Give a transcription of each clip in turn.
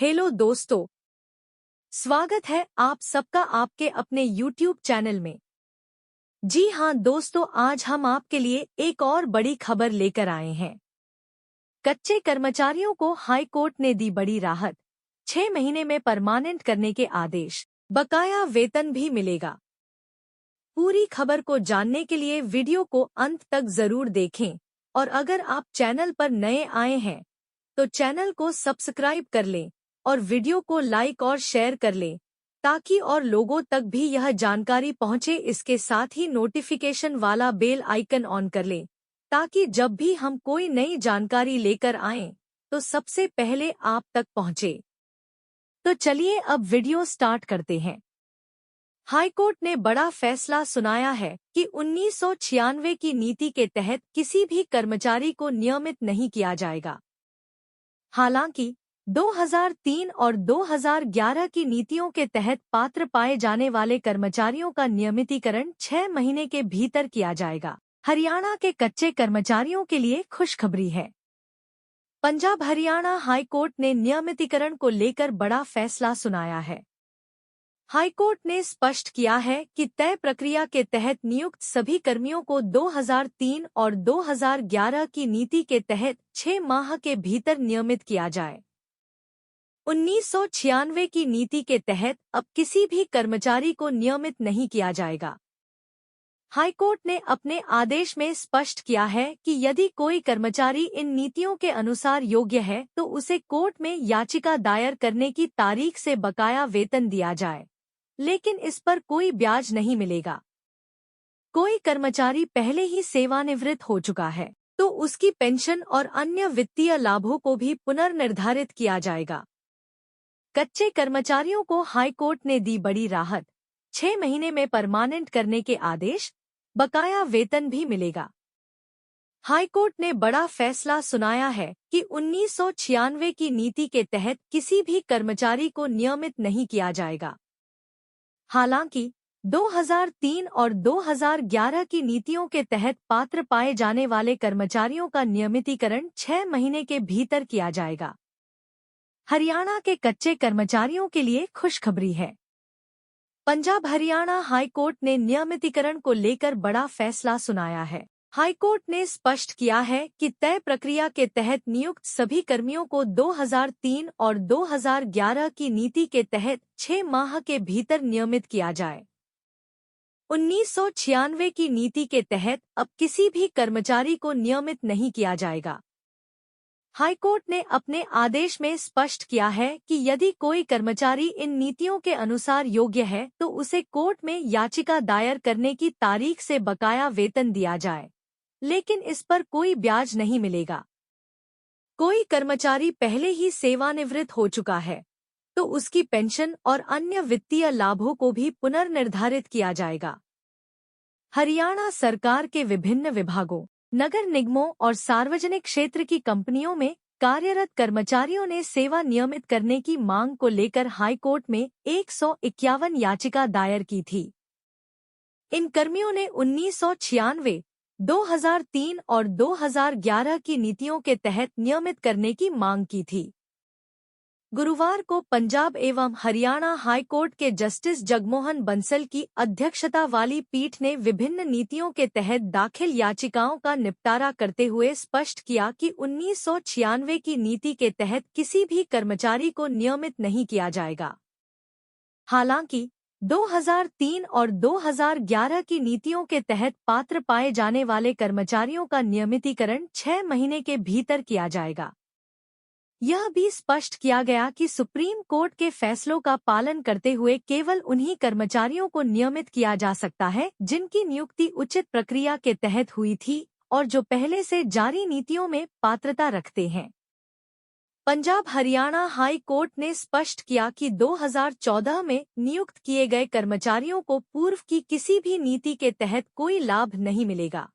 Hello दोस्तों, स्वागत है आप सबका आपके अपने YouTube चैनल में। जी हाँ दोस्तों, आज हम आपके लिए एक और बड़ी खबर लेकर आए हैं। कच्चे कर्मचारियों को हाई कोर्ट ने दी बड़ी राहत, 6 महीने में परमानेंट करने के आदेश, बकाया वेतन भी मिलेगा। पूरी खबर को जानने के लिए वीडियो को अंत तक जरूर देखें और अगर आप चैनल पर नए आए हैं तो चैनल को सब्सक्राइब कर लें और वीडियो को लाइक और शेयर कर लें ताकि और लोगों तक भी यह जानकारी पहुंचे। इसके साथ ही नोटिफिकेशन वाला बेल आइकन ऑन कर लें ताकि जब भी हम कोई नई जानकारी लेकर आएं तो सबसे पहले आप तक पहुंचे। तो चलिए अब वीडियो स्टार्ट करते हैं। हाईकोर्ट ने बड़ा फैसला सुनाया है कि 1996 की नीति के तहत किसी भी कर्मचारी को नियमित नहीं किया जाएगा। हालांकि 2003 और 2011 की नीतियों के तहत पात्र पाए जाने वाले कर्मचारियों का नियमितीकरण 6 महीने के भीतर किया जाएगा। हरियाणा के कच्चे कर्मचारियों के लिए खुशखबरी है। पंजाब हरियाणा हाई कोर्ट ने नियमितीकरण को लेकर बड़ा फैसला सुनाया है। हाईकोर्ट ने स्पष्ट किया है कि तय प्रक्रिया के तहत नियुक्त सभी कर्मियों को 2003 और 2011 की नीति के तहत 6 माह के भीतर नियमित किया जाए। 1996 की नीति के तहत अब किसी भी कर्मचारी को नियमित नहीं किया जाएगा। हाईकोर्ट ने अपने आदेश में स्पष्ट किया है कि यदि कोई कर्मचारी इन नीतियों के अनुसार योग्य है तो उसे कोर्ट में याचिका दायर करने की तारीख से बकाया वेतन दिया जाए, लेकिन इस पर कोई ब्याज नहीं मिलेगा। कोई कर्मचारी पहले ही सेवानिवृत्त हो चुका है तो उसकी पेंशन और अन्य वित्तीय लाभों को भी पुनर्निर्धारित किया जाएगा। कच्चे कर्मचारियों को हाई कोर्ट ने दी बड़ी राहत, 6 महीने में परमानेंट करने के आदेश, बकाया वेतन भी मिलेगा। हाईकोर्ट ने बड़ा फैसला सुनाया है कि 1996 की नीति के तहत किसी भी कर्मचारी को नियमित नहीं किया जाएगा। हालांकि 2003 और 2011 की नीतियों के तहत पात्र पाए जाने वाले कर्मचारियों का नियमितीकरण 6 महीने के भीतर किया जाएगा। हरियाणा के कच्चे कर्मचारियों के लिए खुशखबरी है। पंजाब हरियाणा हाई कोर्ट ने नियमितीकरण को लेकर बड़ा फैसला सुनाया है। हाईकोर्ट ने स्पष्ट किया है कि तय प्रक्रिया के तहत नियुक्त सभी कर्मियों को 2003 और 2011 की नीति के तहत 6 माह के भीतर नियमित किया जाए। 1996 की नीति के तहत अब किसी भी कर्मचारी को नियमित नहीं किया जाएगा। हाईकोर्ट ने अपने आदेश में स्पष्ट किया है कि यदि कोई कर्मचारी इन नीतियों के अनुसार योग्य है तो उसे कोर्ट में याचिका दायर करने की तारीख से बकाया वेतन दिया जाए, लेकिन इस पर कोई ब्याज नहीं मिलेगा। कोई कर्मचारी पहले ही सेवानिवृत्त हो चुका है तो उसकी पेंशन और अन्य वित्तीय लाभों को भी पुनर्निर्धारित किया जाएगा। हरियाणा सरकार के विभिन्न विभागों, नगर निगमों और सार्वजनिक क्षेत्र की कंपनियों में कार्यरत कर्मचारियों ने सेवा नियमित करने की मांग को लेकर हाईकोर्ट में 151 याचिका दायर की थी। इन कर्मियों ने 1996, 2003 और 2011 की नीतियों के तहत नियमित करने की मांग की थी। गुरुवार को पंजाब एवं हरियाणा हाई कोर्ट के जस्टिस जगमोहन बंसल की अध्यक्षता वाली पीठ ने विभिन्न नीतियों के तहत दाखिल याचिकाओं का निपटारा करते हुए स्पष्ट किया कि 1996 की नीति के तहत किसी भी कर्मचारी को नियमित नहीं किया जाएगा। हालांकि 2003 और 2011 की नीतियों के तहत पात्र पाए जाने वाले कर्मचारियों का नियमितीकरण 6 महीने के भीतर किया जाएगा। यह भी स्पष्ट किया गया कि सुप्रीम कोर्ट के फैसलों का पालन करते हुए केवल उन्हीं कर्मचारियों को नियमित किया जा सकता है जिनकी नियुक्ति उचित प्रक्रिया के तहत हुई थी और जो पहले से जारी नीतियों में पात्रता रखते हैं। पंजाब हरियाणा हाई कोर्ट ने स्पष्ट किया कि 2014 में नियुक्त किए गए कर्मचारियों को पूर्व की किसी भी नीति के तहत कोई लाभ नहीं मिलेगा।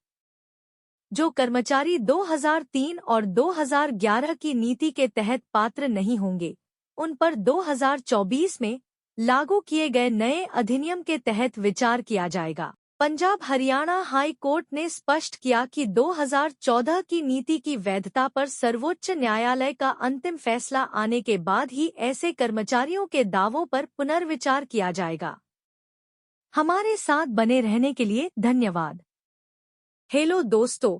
जो कर्मचारी 2003 और 2011 की नीति के तहत पात्र नहीं होंगे, उन पर 2024 में लागू किए गए नए अधिनियम के तहत विचार किया जाएगा। पंजाब हरियाणा हाई कोर्ट ने स्पष्ट किया कि 2014 की नीति की वैधता पर सर्वोच्च न्यायालय का अंतिम फैसला आने के बाद ही ऐसे कर्मचारियों के दावों पर पुनर्विचार किया जाएगा। हमारे साथ बने रहने के लिए धन्यवाद। हेलो दोस्तों,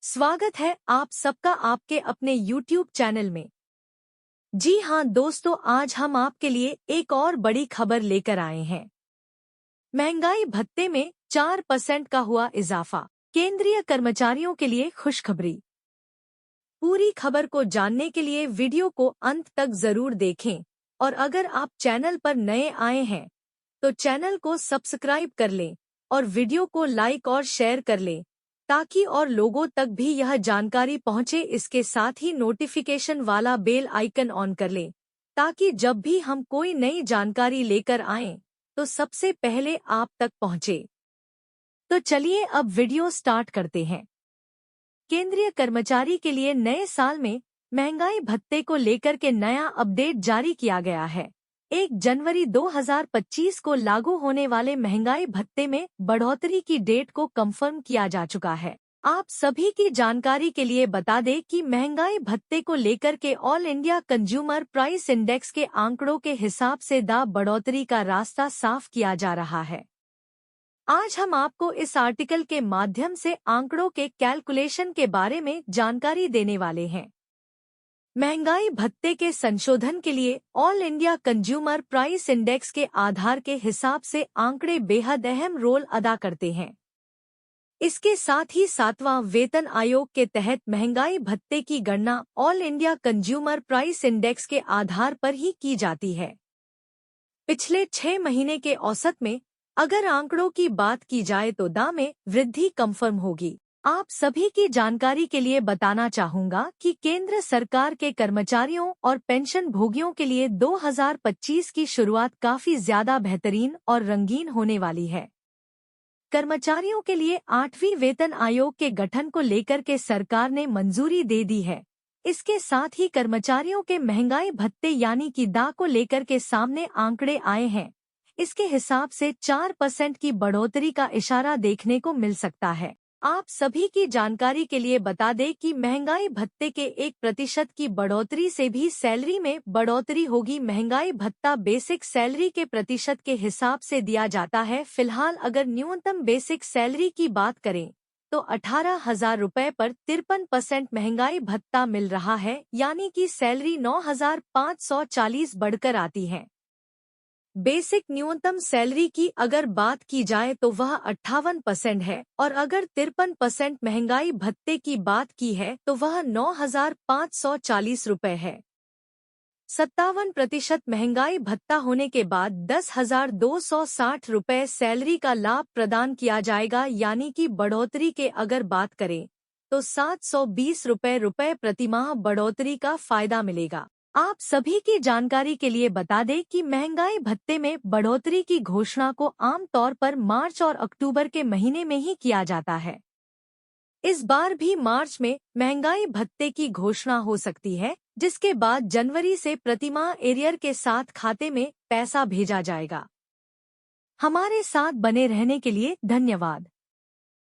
स्वागत है आप सबका आपके अपने YouTube चैनल में। जी हाँ दोस्तों, आज हम आपके लिए एक और बड़ी खबर लेकर आए हैं। महंगाई भत्ते में 4% का हुआ इजाफा, केंद्रीय कर्मचारियों के लिए खुशखबरी। पूरी खबर को जानने के लिए वीडियो को अंत तक जरूर देखें और अगर आप चैनल पर नए आए हैं तो चैनल को सब्सक्राइब कर लें और वीडियो को लाइक और शेयर कर लें ताकि और लोगों तक भी यह जानकारी पहुंचे। इसके साथ ही नोटिफिकेशन वाला बेल आइकन ऑन कर लें ताकि जब भी हम कोई नई जानकारी लेकर आएं तो सबसे पहले आप तक पहुंचे। तो चलिए अब वीडियो स्टार्ट करते हैं। केंद्रीय कर्मचारी के लिए नए साल में महंगाई भत्ते को लेकर के नया अपडेट जारी किया गया है। 1 जनवरी 2025 को लागू होने वाले महंगाई भत्ते में बढ़ोतरी की डेट को कंफर्म किया जा चुका है। आप सभी की जानकारी के लिए बता दें कि महंगाई भत्ते को लेकर के all India consumer price index के आंकड़ों के हिसाब से बढ़ोतरी का रास्ता साफ किया जा रहा है। आज हम आपको इस आर्टिकल के माध्यम से आंकड़ों के कैलकुलेशन के बारे में जानकारी देने वाले हैं। महंगाई भत्ते के संशोधन के लिए all India consumer price index के आधार के हिसाब से आंकड़े बेहद अहम रोल अदा करते हैं। इसके साथ ही 7वां वेतन आयोग के तहत महंगाई भत्ते की गणना all India consumer price index के आधार पर ही की जाती है। पिछले 6 महीने के औसत में अगर आंकड़ों की बात की जाए तो दाम में वृद्धि कंफर्म होगी। आप सभी की जानकारी के लिए बताना चाहूंगा कि केंद्र सरकार के कर्मचारियों और पेंशन भोगियों के लिए 2025 की शुरुआत काफी ज्यादा बेहतरीन और रंगीन होने वाली है। कर्मचारियों के लिए 8वीं वेतन आयोग के गठन को लेकर के सरकार ने मंजूरी दे दी है। इसके साथ ही कर्मचारियों के महंगाई भत्ते यानी कि दा को लेकर के सामने आंकड़े आए हैं। इसके हिसाब से 4% की बढ़ोतरी का इशारा देखने को मिल सकता है। आप सभी की जानकारी के लिए बता दें कि महंगाई भत्ते के 1% की बढ़ोतरी से भी सैलरी में बढ़ोतरी होगी। महंगाई भत्ता बेसिक सैलरी के प्रतिशत के हिसाब से दिया जाता है। फिलहाल अगर न्यूनतम बेसिक सैलरी की बात करें तो 18,000 रुपए पर 53% महंगाई भत्ता मिल रहा है, यानी कि सैलरी 9,540 बढ़कर आती है। बेसिक न्यूनतम सैलरी की अगर बात की जाए तो वह 58% है और अगर 53% महंगाई भत्ते की बात की है तो वह 9,540 रुपए है। 57% महंगाई भत्ता होने के बाद 10,260 रुपए सैलरी का लाभ प्रदान किया जाएगा, यानी कि बढ़ोतरी के अगर बात करें तो 720 रुपए प्रतिमाह बढ़ोतरी का फायदा मिलेगा। आप सभी की जानकारी के लिए बता दें कि महंगाई भत्ते में बढ़ोतरी की घोषणा को आमतौर पर मार्च और अक्टूबर के महीने में ही किया जाता है। इस बार भी मार्च में महंगाई भत्ते की घोषणा हो सकती है, जिसके बाद जनवरी से प्रतिमाह एरियर के साथ खाते में पैसा भेजा जाएगा। हमारे साथ बने रहने के लिए धन्यवाद।